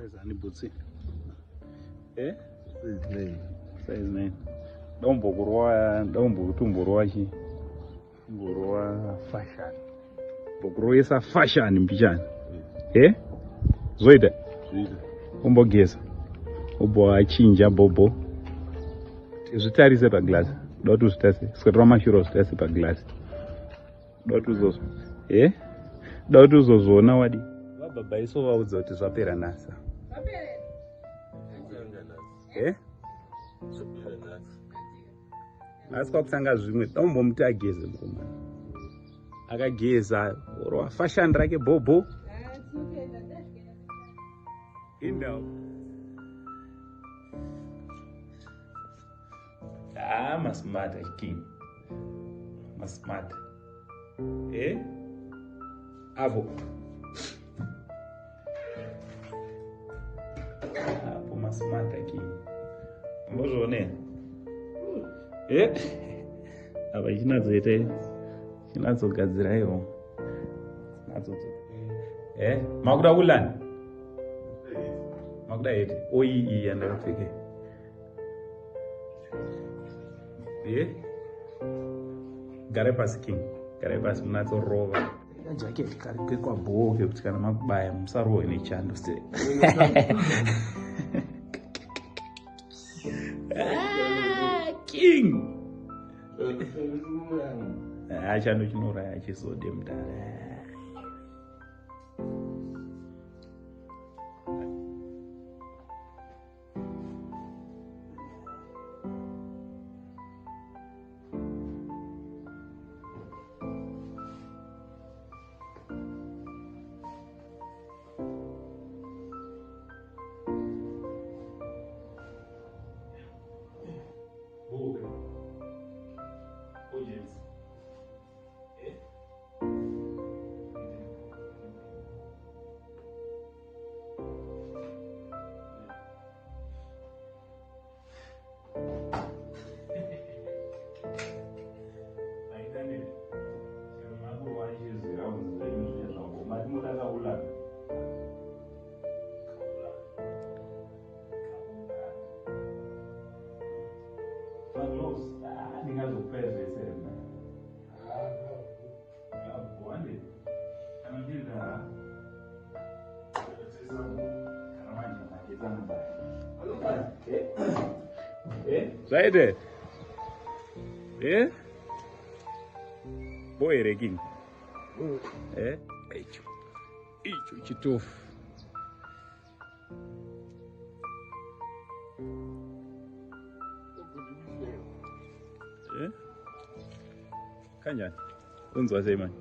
Size ani butsi. Size 9. Dombokutumborwa chi. Mborwa fashion. Bokuroesa fashion mbichana. Zoita. Ambogeza. Chinja bobo. Zvitarise paglass. Dotu zvitase. Sikatira mashuro zvitase paglass. Dotu zozo. Dotu zozona wadi. Baba iso vaudza kuti zvapera nasa. Asi kwakusanga zvimwe dombomuti ageze mukomana. Akageza oro fashion rake bobo. Indau. Masmart king. Masmart. Avo. Apo masmart king. Mbozvone. Apa chinazoite. Chinazogadzira iwo. Makuda kulani? Makuda eti. Oyi yandakapfeke. Gare pasi king. Gare pasi munatsorova. Jacket kari kwa boke kuti kana makubaya musarowe nechando se. King. Chando chinoraya chisode mudara. Zaide. Boy reking. Icho chitofu. Kanjani? Unzwa semani.